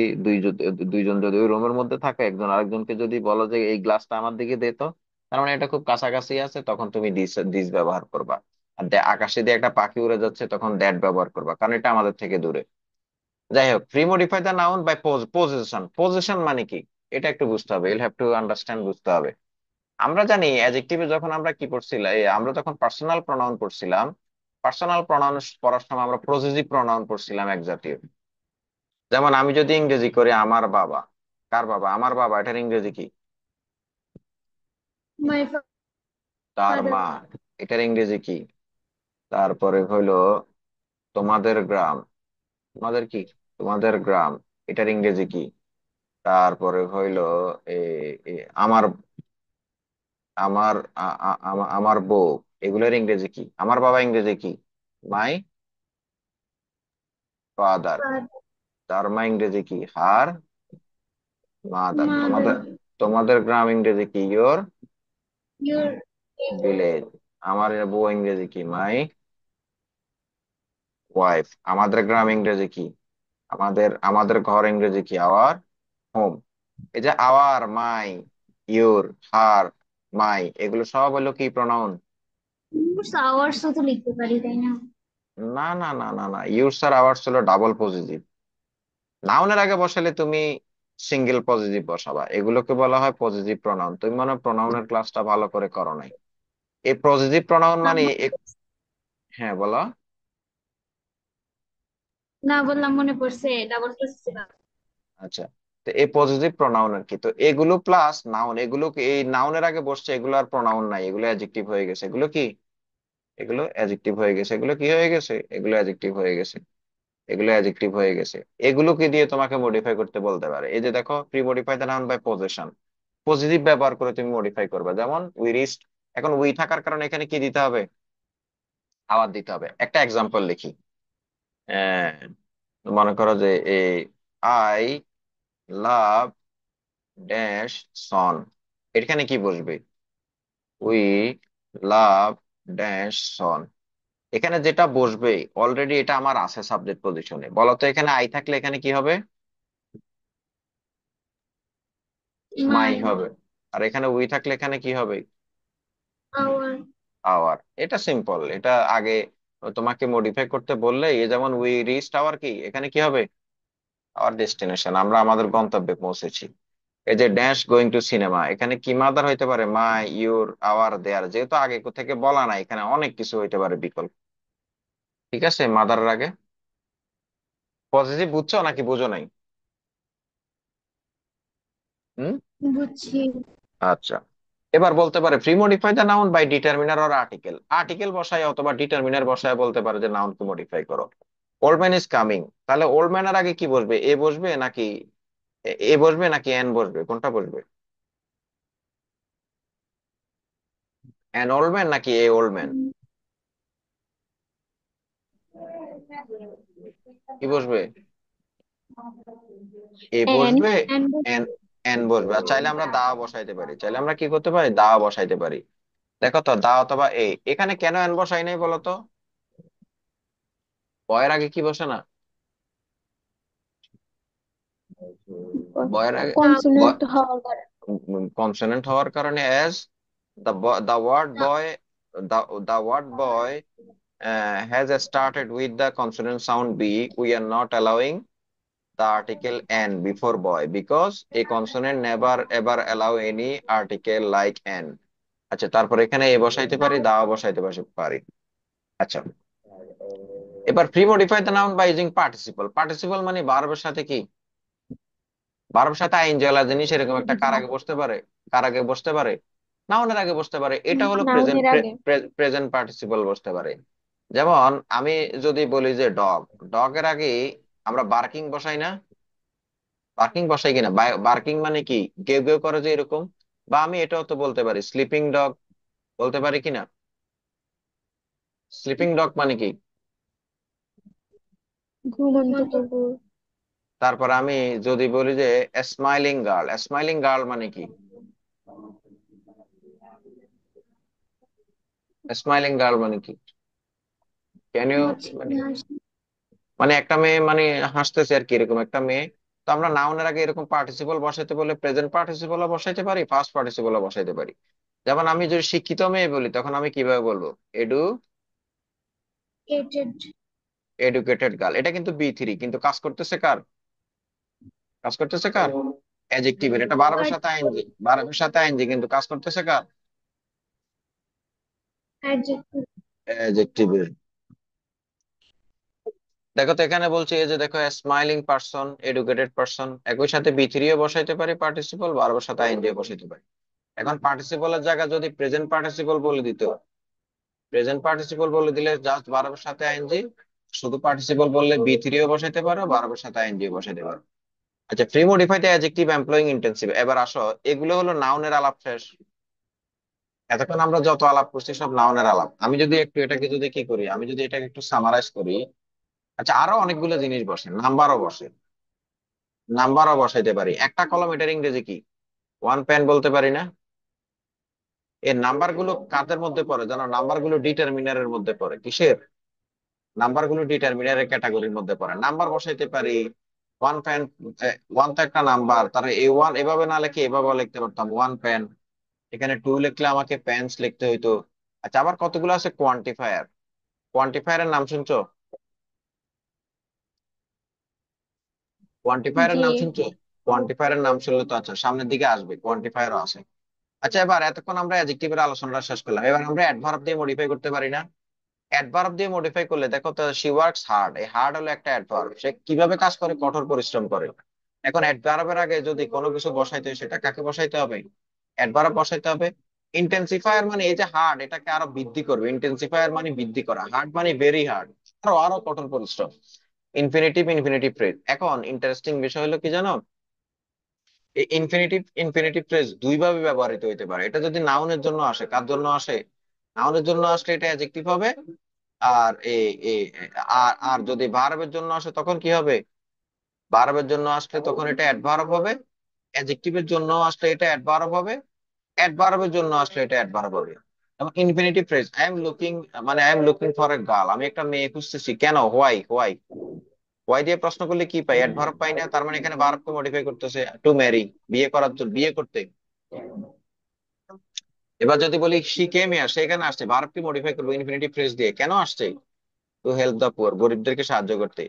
দুইজন যদি ওই রুমের মধ্যে থাকে, একজন আরেকজনকে যদি বলো যে এই গ্লাসটা আমার দিকে দে তো, তার মানে এটা খুব কাছাকাছি আছে, তখন তুমি দিস দিস ব্যবহার করবা। আর আকাশে দিয়ে একটা পাখি উড়ে যাচ্ছে, তখন দ্যাট ব্যবহার করবা, কারণ এটা আমাদের থেকে দূরে। যাই হোক, pre modify the noun by position. Position মানে কি, এটা একটু বুঝতে হবে, ইল হ্যাভ টু আন্ডারস্ট্যান্ড, বুঝতে হবে। আমরা জানি অ্যাডজেক্টিভে যখন আমরা কি পড়ছিলাম, আমরা যখন পার্সোনাল প্রনাউন পড়ছিলাম, পার্সোনাল প্রনাউন পড়ার সময় আমরা পজিটিভ প্রনাউন পড়ছিলাম এক জাতীয়। যেমন আমি যদি ইংরেজি করি আমার বাবা, কার বাবা, আমার বাবা, এটার ইংরেজি কি, মাই তার ফাদার। মা, এটার ইংরেজি কি। তারপরে হইলো তোমাদের গ্রাম, তোমাদের কি, তোমাদের গ্রাম, এটার ইংরেজি কি। তারপরে হইলো এ, এ, আমার, আমার আমার বউ, এগুলোর ইংরেজি কি, আমার বাবা ইংরেজি কি, মাই ফাদার। তার মা ইংরেজি কি, হার মাদার। মাদার। তোমাদের, তোমাদের গ্রাম ইংরেজি কি, ইয়োর ইউর। ভিলেজ। আমার বউ ইংরেজি কি, মাই ওয়াইফ। আমাদের গ্রাম ইংরেজি কি, আমাদের আমাদের ঘর ইংরেজি কি, আওয়ার হোম। এই যে আওয়ার, মাই, ইউর, হার, মাই, এগুলো সব হলো কি প্রনাউন। আওয়ার্সও তো লিখতে পারি, তাই না? না না না না না, ইউর স্যার আওয়ার্স হলো ডাবল পজিটিভ। নাউনের আগে বসালে তুমি সিঙ্গেল পজিটিভ বসাবা, এগুলোকে বলা হয় পজিটিভ প্রনাউন। তুমি মনে হয় প্রনাউনের ক্লাসটা ভালো করে করো নাই। এই পজিটিভ প্রনাউন না মানে হ্যাঁ বলো। না, বললাম মনে পড়ছে, ডাবল করছিলাম। আচ্ছা, তো এই পজিটিভ প্রনাউন আর কি, তো এগুলো প্লাস নাউন, এগুলো এই নাউনের আগে বসছে, এগুলো আর প্রনাউন নাই, এগুলো অ্যাডজেক্টিভ হয়ে গেছে। এগুলো কি? এগুলো অ্যাডজেক্টিভ হয়ে গেছে। এগুলো কি হয়ে গেছে? এগুলো অ্যাডজেক্টিভ হয়ে গেছে। এগুলো অ্যাডজেক্টিভ হয়ে গেছে। এগুলোকে দিয়ে তোমাকে মডিফাই করতে বলতে পারে। এই যে দেখো, pre modify the noun by position, positive ব্যবহার করে তুমি মডিফাই করবে। যেমন উই রিস্ট, এখন উই থাকার কারণে এখানে কি দিতে হবে? আওয়ার দিতে হবে। একটা এক্সাম্পল লিখি। আহ, মনে করো যে এই আই লাভ ড্যাশ সন, এখানে কি বসবে? উই লাভ ড্যাশ সন। এখানে যেটা বসবে অলরেডি এটা আমার আছে সাবজেক্ট পজিশনে, বলতো এখানে আই থাকলে এখানে কি হবে? মাই মাই। হবে। আর এখানে উই থাকলে এখানে কি হবে? আওয়ার। আওয়ার। এটা সিম্পল, এটা আগে তোমাকে মডিফাই করতে বললে, এই যেমন উই রিচড আওয়ার, কি এখানে কি হবে? আওয়ার ডেস্টিনেশন, আমরা আমাদের গন্তব্যে পৌঁছেছি। এই যে ড্যাশ গোয়িং টু সিনেমা, এখানে কি মাদার হইতে পারে? মাই, ইউর, আওয়ার, দেয়ার, যেহেতু আগে থেকে বলা নাই, এখানে অনেক কিছু হইতে পারে বিকল্প। ঠিক আছে, মাদারের আগে পজিটিভ। বুঝছো নাকি বুঝো নাই? হুম। বুঝছি। আচ্ছা, এবার বলতে পারে pre modify the noun by determiner or article. Article বসায় অথবা ডিটারমিনার বসায় বলতে পারে যে নাউনকে মডিফাই করো। ওল্ড ম্যান ইজ কামিং, তাহলে ওল্ড ম্যানের আগে কি বসবে? এ বসবে নাকি এ বসবে নাকি এন বসবে? কোনটা বসবে? অ্যান ওল্ড ম্যান নাকি এ ওল্ড ম্যান? কি বসবে? A N. বসবে। এন। এন, এন বসবে। আর চাইলে আমরা দা বসাইতে পারি, চাইলে আমরা কি করতে পারি? দা বসাইতে পারি। দেখো তো, দা অথবা এ। এখানে কেন এন বসাই নাই বলো তো? বয়ের আগে কি বসে না? বয়ের আগে কনসোনেন্ট হওয়ার কারণে। কনসোনেন্ট হওয়ার কারণে, as the word boy, the the word boy has started with the consonant sound b, we are not allowing the article n before boy because a consonant never ever allow any article like n. আচ্ছা, তারপর এখানে এ বসাইতে পারি, দা বসাইতে পারি। আচ্ছা, এবার pre modify the noun by using participle. Participle মানে ভার্বের সাথে কি? ভার্বের সাথে আইএনজি ওয়ালা জিনিস, এরকম একটা কার আগে বসতে পারে? কার আগে বসতে পারে? নাউনের আগে বসতে পারে। এটা হলো প্রেজেন্ট, নাউনের আগে। প্রেজেন্ট পার্টিসিপল বসতে পারে। যেমন আমি যদি বলি যে ডগ, ডগের আগে আমরা বার্কিং বসাই না? বার্কিং বসাই কিনা? বার্কিং মানে কি? কেউ কেউ করে যে এরকম। বা আমি এটাও তো বলতে পারি স্লিপিং ডগ, বলতে পারি কিনা? স্লিপিং ডগ মানে কি? ঘুমন্ত কুকুর। তারপর আমি যদি বলি যে স্মাইলিং গার্ল, স্মাইলিং গার্ল মানে কি? স্মাইলিং গার্ল মানে কি? ক্যান ইউ, মুচকি হাসি। মানে একটা মেয়ে মানে হাসতেছে আর কি, এরকম একটা মেয়ে। তো আমরা নাউনের আগে এরকম পার্টিসিপল বসাইতে বলে প্রেজেন্ট পার্টিসিপলও বসাইতে পারি, ফার্স্ট পার্টিসিপলও বসাইতে পারি। যেমন আমি যদি শিক্ষিত মেয়ে বলি, তখন আমি কিভাবে বলবো? এডু এটেড। Educated girl. এটা কিন্তু বি3, কিন্তু কাজ করতেছে কার? কাজ করতেছে কার? অ্যাডজেক্টিভের। এটা ভার্বের সাথে আইএনজি, ভার্বের সাথে আইএনজি, কিন্তু কাজ করতেছে কার? অ্যাডজেক্টিভ। অ্যাডজেক্টিভের। দেখো তো এখানে বলছে, এই যে দেখো, স্মাইলিং পার্সন, এডুকেটেড পার্সন, একই সাথে বি3ও বসাইতে পারি পার্টিসিপল, ভার্বের সাথে আইএনজি বসাইতে পারি। এখন পার্টিসিপলের জায়গা যদি প্রেজেন্ট পার্টিসিপল বলে দিত, প্রেজেন্ট পার্টিসিপল বলে দিলে জাস্ট ভার্বের সাথে আইএনজি। শুধু পার্টিসিপল বললে বি3ও বসাইতে পারো, ভার্বের সাথে আইএনজি বসাইতে পারো। আচ্ছা, pre modified adjective employing intensive. এবার আসো, এগুলো হলো নাউনের আলাপ শেষ। এতক্ষণ আমরা যত আলাপ করছি সব নাউনের আলাপ। আমি যদি একটু এটাকে যদি কি করি, আমি যদি এটাকে একটু সামারাইজ করি। আচ্ছা, আরো অনেকগুলো জিনিস বসে, নাম্বারও বসে। নাম্বারও বসাইতে পারি। একটা কলম, এটার ইংরেজি কি? ওয়ান পেন বলতে পারি না? এই নাম্বার গুলো কাদের মধ্যে পড়ে জানো? নাম্বার গুলো ডিটারমিনারের মধ্যে পড়ে। কিসের? নাম্বার গুলো ডিটারমিনারের ক্যাটাগরির মধ্যে পড়ে। নাম্বার বসাইতে পারি। ওয়ান পেন, ওয়ান তো একটা নাম্বার, তার এই ওয়ান এভাবে না লিখে এভাবে লিখতে পারতাম, ওয়ান পেন। এখানে টু লিখলে আমাকে পেন্স লিখতে হইতো। আচ্ছা, আবার কতগুলো আছে কোয়ান্টিফায়ার। কোয়ান্টিফায়ারের নাম শুনছো? কোয়ান্টিফায়ারের জি। নাম শুনছো? কোয়ান্টিফায়ারের নাম শুনলে তো আচ্ছা সামনের দিকে আসবে, কোয়ান্টিফায়ারও আছে। আচ্ছা, এবার এতক্ষণ আমরা অ্যাডজেক্টিভের আলোচনাটা শেষ করলাম, এবার আমরা অ্যাডভার্ব দিয়ে মডিফাই করতে পারি না? অ্যাডভার্ব দিয়ে মডিফাই করলে দেখো তো, শি ওয়ার্কস হার্ড, এই হার্ড হলো একটা অ্যাডভার্ব, সে কিভাবে কাজ করে, কঠোর পরিশ্রম করে। এখন অ্যাডভার্বের আগে যদি কোনো কিছু বসাইতে হয়, সেটা কাকে বসাইতে হবে? অ্যাডভার্ব বসাইতে হবে। ইন্টেন্সিফায়ার মানে এই যে হার্ড, এটাকে আরো বৃদ্ধি করবে, ইন্টেন্সিফায়ার মানে বৃদ্ধি করা, হার্ড মানে ভেরি হার্ড, আরো আরো কঠোর পরিশ্রম। Infinitive, infinitive phrase. এখন ইন্টারেস্টিং বিষয় হলো কি জানো, এই ইনফিনিটিভ ইনফিনিটিভ ফ্রেজ দুই ভাবে ব্যবহৃত হইতে পারে। এটা যদি নাউনের জন্য আসে, কার জন্য আসে? নাউনের জন্য আসলে এটা অ্যাডজেক্টিভ হবে। আর আর আর যদি ভার্বের জন্য আসে তখন কি হবে? ভার্বের জন্য আসলে তখন এটা অ্যাডভার্ব হবে। অ্যাডজেক্টিভের জন্য আসলে এটা অ্যাডভার্ব হবে। অ্যাডভার্বের জন্য আসলে এটা অ্যাডভার্ব হবে। এবং infinitive phrase, I am looking, মানে I am looking for a girl, আমি একটা মেয়ে খুঁজতেছি, কেন, হোয়াই হোয়াই। ওয়াই দিয়ে প্রশ্ন করলে কি পাই? অ্যাডভার্ব পাই না, তার মানে এখানে ভার্বকে মডিফাই করতেছে, টু ম্যারি, বিয়ে করার জন্য, বিয়ে করতে। এবার যদি বলি শি কেম হিয়ার, সেখানে আসছে, ভার্বকে মডিফাই করবো ইনফিনিটিভ ফ্রেজ দিয়ে, কেন আসছে? টু হেল্প দ্য পুয়ার, গরিবদেরকে সাহায্য করতে।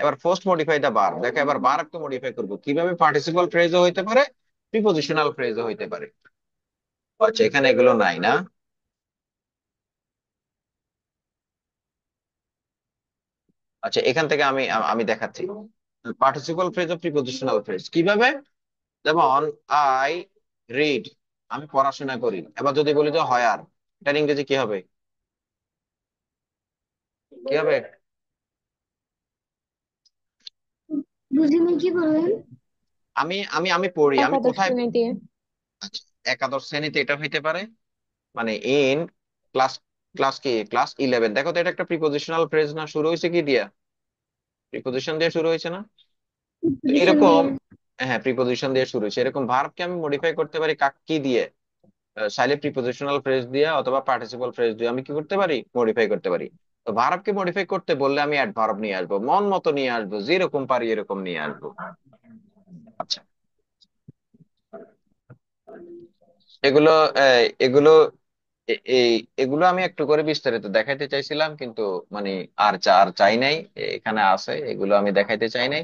এবার ফার্স্ট মডিফাই দা ভার্ব, দেখো এবার ভার্বকে মডিফাই করবো কিভাবে, পার্টিসিপাল ফ্রেজও হইতে পারে, প্রিপজিশনাল ফ্রেজও হইতে পারে। আচ্ছা, এখানে এগুলো নাই না? আচ্ছা, এখান থেকে আমি আমি দেখাচ্ছি পার্টিসিপাল ফ্রেজ ও প্রিপজিশনাল ফ্রেজ কিভাবে। যেমন আই রিড, আমি পড়াশোনা করি। এবার যদি বলি যে হয়ার, এটার ইংরেজি কি হবে? কি হবে? বুঝিনি, কি বললেন? আমি আমি আমি পড়ি, আমি একাদশ কোথায় শ্রেণীতে। আচ্ছা, একাদশ শ্রেণীতে এটা হইতে পারে, মানে ইন ক্লাস, ক্লাস কি, ক্লাস 11। দেখো তো, এটা একটা প্রিপজিশনাল ফ্রেজ না? শুরু হয়েছে কি দিয়া? প্রিপজিশন দিয়ে শুরু হয়েছে না? তো পজিশন এরকম, দিয়ে। হ্যাঁ প্রিপজিশন দিয়ে শুরু হয়েছে। এরকম ভার্বকে আমি মডিফাই করতে পারি কি দিয়ে? চাইলে প্রিপজিশনাল ফ্রেজ দিয়ে অথবা পার্টিসিপাল ফ্রেজ দিয়ে আমি কি করতে পারি, মডিফাই করতে পারি। তো ভার্বকে মডিফাই করতে বললে আমি অ্যাডভার্ব নিয়ে আসবো, মন মতো নিয়ে আসবো, যেরকম পারি এরকম নিয়ে আসবো। আচ্ছা, এগুলো এগুলো এই এগুলো আমি একটু করে বিস্তারিত দেখাইতে চাইছিলাম, কিন্তু মানে আর চাই নাই, এখানে আছে, এগুলো আমি দেখাইতে চাই নাই।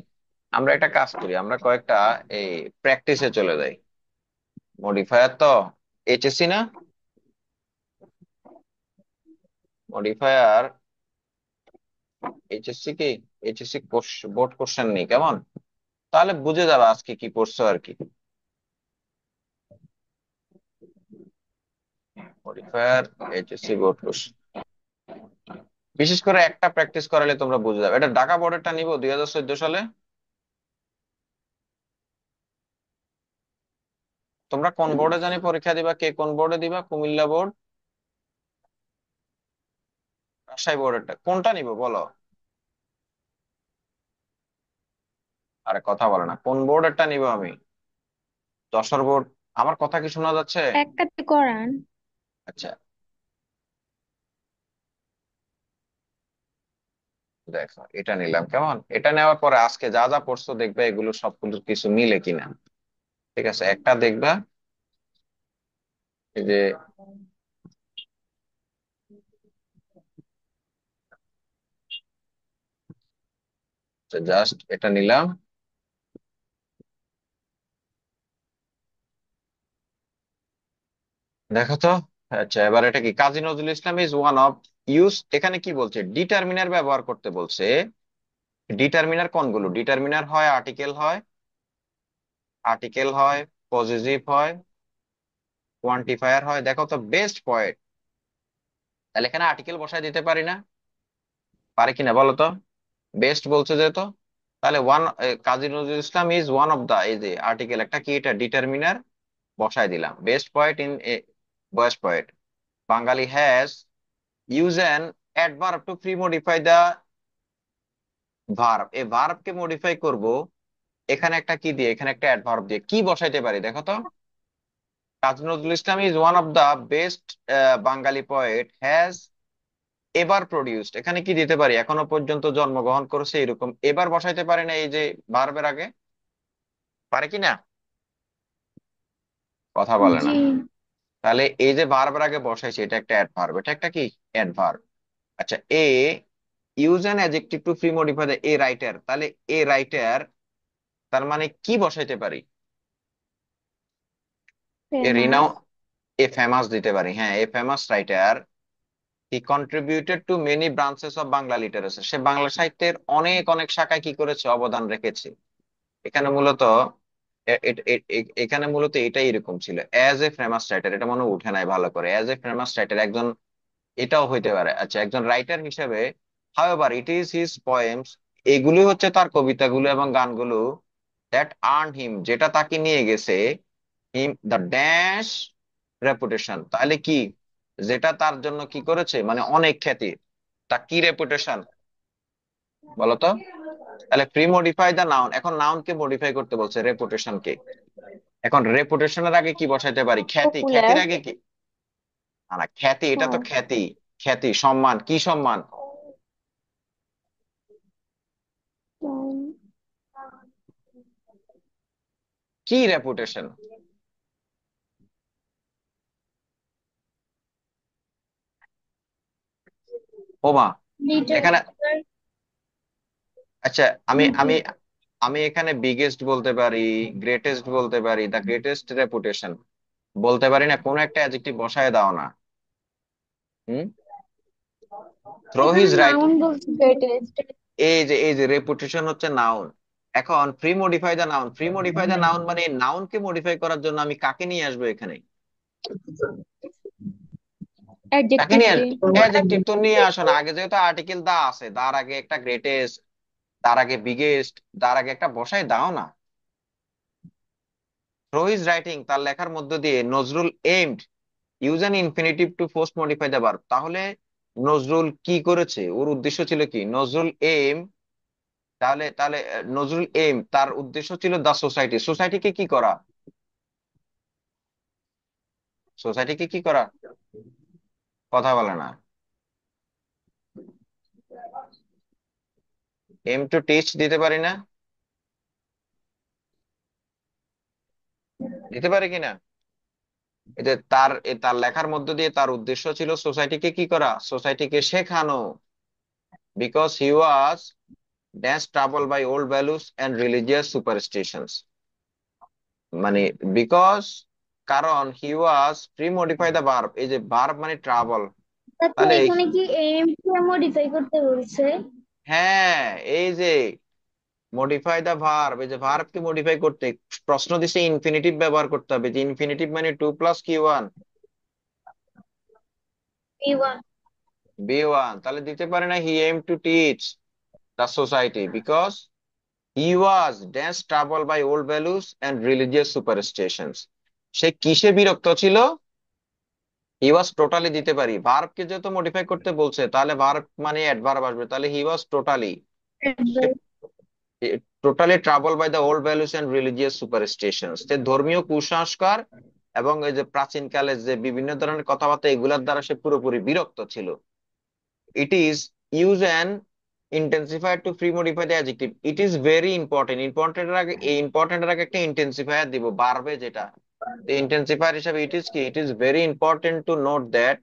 আমরা একটা কাজ করি, আমরা কয়েকটা এই প্র্যাকটিসে চলে যাই। মডিফায়ার তো এইচএসসি না, মডিফায়ার এইচএসসি কি, এইচএসসি বোর্ড কোশ্চেন নেই কেমন, তাহলে বুঝে যাবে আজকে কি পড়ছো আর কি। মডিফায়ার এইচএসসি বোর্ড কোশ্চেন, বিশেষ করে একটা প্র্যাকটিস করালে তোমরা বুঝে যাবে। এটা ঢাকা বোর্ডেরটা নিব 2014 সালে। তোমরা কোন বোর্ডে জানি পরীক্ষা দিবা, কে কোন বোর্ডে দিবা? কুমিল্লা বোর্ড, রাজশাহী বোর্ডেরটা কোনটা নিব বলো? আরে কথা বলে না, কোন বোর্ডেরটা নিব আমি? যশোর বোর্ড। আমার কথা কি শোনা যাচ্ছে? একটাতে করান। আচ্ছা, দেখো এটা নিলাম কেমন, এটা নেওয়ার পরে আজকে যা যা পড়ছো দেখবে এগুলো সবগুলো কিছু মিলে কিনা। ঠিক আছে, একটা দেখবা, এই যে জাস্ট এটা নিলাম, দেখো তো। আচ্ছা, এবার এটা কি, কাজী Nazrul Islam is one of use, এখানে কি বলছে, ডিটারমিনার ব্যবহার করতে বলছে। ডিটারমিনার কোনগুলো? ডিটারমিনার হয় আর্টিকেল হয়, আর্টিকেল হয়, পজিটিভ হয়, কোয়ান্টিফায়ার হয়। দেখো তো বেস্ট পয়েন্ট, তাহলে এখানে আর্টিকেল বসায় দিতে পারি না? পারে কিনা বলো তো? বেস্ট বলছে যেহেতু, তাহলে one, Kazi Nazrul Islam is one of the, এই যে আর্টিকেল একটা কি, এটা ডিটারমিনার, বসায় দিলাম best point in a, best point. Bangali has use an adverb to pre modify the verb, এই ভার্ব কে মডিফাই করব এখানে একটা কি দিয়ে, এখানে একটা অ্যাডভার্ব দিয়ে, কি বসাইতে পারি দেখো তো? Kazi Nazrul Islam is one of the best Bengali poet has ever produced, এখানে কি দিতে পারি, এখনো পর্যন্ত জন্মগ্রহণ করেছে, এরকম এবার বসাইতে পারি না এই যে ভার্বের আগে? পারে কি না? কথা বলে না। জি। তাহলে এই যে ভার্বের আগে বসাইছে, এটা একটা অ্যাডভার্ব, এটা একটা কি, অ্যাডভার্ব। আচ্ছা, use an adjective two pre modify the a writer, তাহলে এ রাইটার তার মানে কি বসাইতে পারি? এ রিনাও, ফেমাস। এ ফেমাস দিতে পারি, হ্যাঁ, a famous writer. He contributed to many branches of Bangla literature, সে বাংলা সাহিত্যের অনেক অনেক শাখায় কি করেছে, অবদান রেখেছে। এখানে মূলত এখানে মূলত এটাই এরকম ছিল, অ্যাজ এ ফেমাস রাইটার, এটা মনে হয় উঠে নাই ভালো করে, অ্যাজ এ ফেমাস রাইটার একজন, এটাও হইতে পারে, আচ্ছা একজন রাইটার হিসেবে। However it is his poems, এগুলি হচ্ছে তার কবিতাগুলো এবং গানগুলো, দ্যাট আর্ন হিম, যেটা তাকে নিয়ে গেছে, হিম দ্য ড্যাশ রেপুটেশন, তাহলে কি, যেটা তার জন্য কি করেছে, মানে অনেক খ্যাতি। তা কি রেপুটেশন বলতো? তাহলে প্রি মডিফাই দা নাউন, এখন নাউন কে মডিফাই করতে বলছে রেপুটেশন কে। এখন রেপুটেশনের আগে কি বসাইতে পারি, খ্যাতি, পপুলার। খ্যাতির আগে কি, না না, খ্যাতি, এটা তো হ্যাঁ। খ্যাতি, খ্যাতি সম্মান, কি সম্মান, কি রেপুটেশন, ওমা, এখানে, লিটারেচার। আচ্ছা আমি জি। আমি আমি এখানে বিগেস্ট বলতে পারি, গ্রেটেস্ট বলতে পারি, দ্য গ্রেটেস্ট রেপুটেশন বলতে পারি না, কোন একটা অ্যাডজেক্টিভ বসায় দাও না। হুম, থ্রো এখানে হিজ রাইট, নাউন বলতে গ্রেটেস্ট। এই যে রেপুটেশন হচ্ছে নাউন। এখন pre modify the noun, pre modify the noun মানে নাউন কে মডিফাই করার জন্য আমি কাকে নিয়ে আসবো এখানে, কাকে অ্যাডজেক্টিভ নিয়ে কে। আসবো, অ্যাডজেক্টিভ তো নিয়ে আসো না, আগে যেহেতু আর্টিকেল দা আছে, তার আগে একটা গ্রেটেস্ট, তার আগে বিগেস্ট, তার আগে একটা বসায় দাও না। থ্রো হিজ রাইটিং, তার লেখার মধ্য দিয়ে Nazrul aimed use an infinitive to post modify the verb, তাহলে নজরুল কি করেছে, ওর উদ্দেশ্য ছিল কি, নজরুল এম, তাহলে তাহলে নজরুল এম, তার উদ্দেশ্য ছিল দা সোসাইটি, সোসাইটিকে কি করা, সোসাইটিকে কি করা, কথা বলে না, এম টু টিচ দিতে পারি না, দিতে পারি কিনা, এই যে তার লেখার মধ্য দিয়ে তার উদ্দেশ্য ছিল সোসাইটিকে কি করা, সোসাইটিকে শেখানো, because he was dance trouble by old values and religious superstitions, মানে বিকজ, কারণ he was pre modify the verb, এই যে ভার্ব মানে ট্রাভেল, আচ্ছা, তাহলে এখানে কি এম কে মডিফাই করতে বলছে? হ্যাঁ, এই যে মডিফাই দা ভার্ব, এই যে ভার্ব কে মডিফাই করতে, প্রশ্ন দিছে ইনফিনিটিভ ব্যবহার করতে হবে, যে ইনফিনিটিভ মানে টু প্লাস কি one, B one. B one, তাহলে দিতে পারে না he am to teach the society because he was dance trouble by old values and religious superstitions, সে কিসে বিরক্ত ছিল, হি ওয়াজ টোটালি দিতে পারি, ভার্ব কে যেহেতু মডিফাই করতে বলছে, তাহলে ভার্ব মানে অ্যাডভার্ব আসবে, তাহলে he was totally, totally trouble by the old values and religious superstitions, যে ধর্মীয় কুসংস্কার এবং এই যে প্রাচীন কালে যে বিভিন্ন ধরনের কথাবার্তা, এগুলার দ্বারা সে পুরোপুরি বিরক্ত ছিল। It is use an intensifier to pre modify the adjective, it is very important, ইম্পর্টেন্টের আগে, এই ইম্পর্টেন্টের আগে একটা ইন্টেন্সিফায়ার দিব, বাড়বে যেটা, ইন্টেন্সিফায়ার হিসাবে ইট ইজ কি, ইট is very important to note that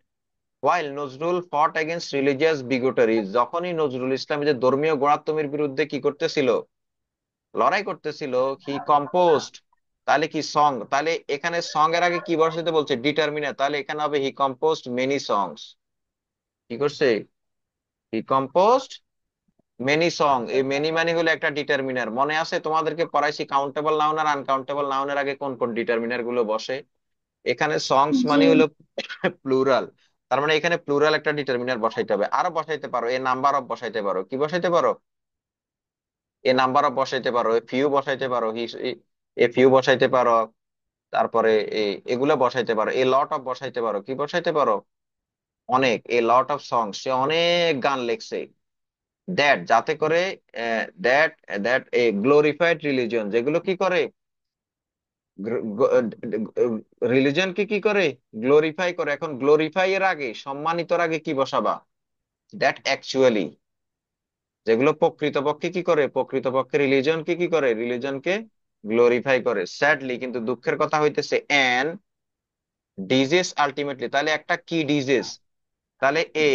while Nazrul fought against religious bigotry, যখনই নজরুল ইসলাম যে ধর্মীয় গোড়াত্তমের বিরুদ্ধে কি করতেছিল, লড়াই করতেছিল, হি কম্পোজড, তাহলে কি সং, তাহলে এখানে সং এর আগে কি বসাতে বলছে, ডিটারমিনার, তাহলে এখানে হবে হি কম্পোজড মেনি সংস, কি করছে, হি কম্পোজড মেনি সং, এই মেনি মানে হলো একটা ডিটারমিনার, মনে আছে তোমাদেরকে পড়াইছি কাউন্টেবল নাউন আর আনকাউন্টেবল নাউনের আগে কোন কোন ডিটারমিনার গুলো বসে, এখানে সংস জি। মানে হলো প্লুরাল, তার মানে এখানে প্লুরাল একটা ডিটারমিনার বসাইতে হবে, আরো বসাইতে পারো, এ নাম্বার অফ বসাইতে পারো, কি বসাইতে পারো, এ নাম্বার অফ বসাইতে পারো, এ ফিউ বসাইতে পারো, এ ফিউ বসাইতে পারো, তারপরে এগুলো বসাইতে পারো, এ লট অফ বসাইতে পারো, কি বসাইতে পারো, অনেক, এ লট অফ সংস, সে অনেক গান লিখছে, দ্যাট যাতে করে, that that a glorified religion, যেগুলো কি করে, রিলিজন কে কি করে, গ্লোরিফাই করে, এখন গ্লোরিফাই এর আগে, সম্মানিতর আগে কি বসাবা, দ্যাট অ্যাকচুয়ালি, যেগুলো প্রকৃতপক্ষে কি করে, প্রকৃতপক্ষে রিলিজন কে কি করে, রিলিজনকে গ্লোরিফাই করে, স্যাডলি, কিন্তু দুঃখের কথা হইতেছে এন ডিজিজ আলটিমেটলি, তাহলে একটা কি ডিজিজ, তাহলে এ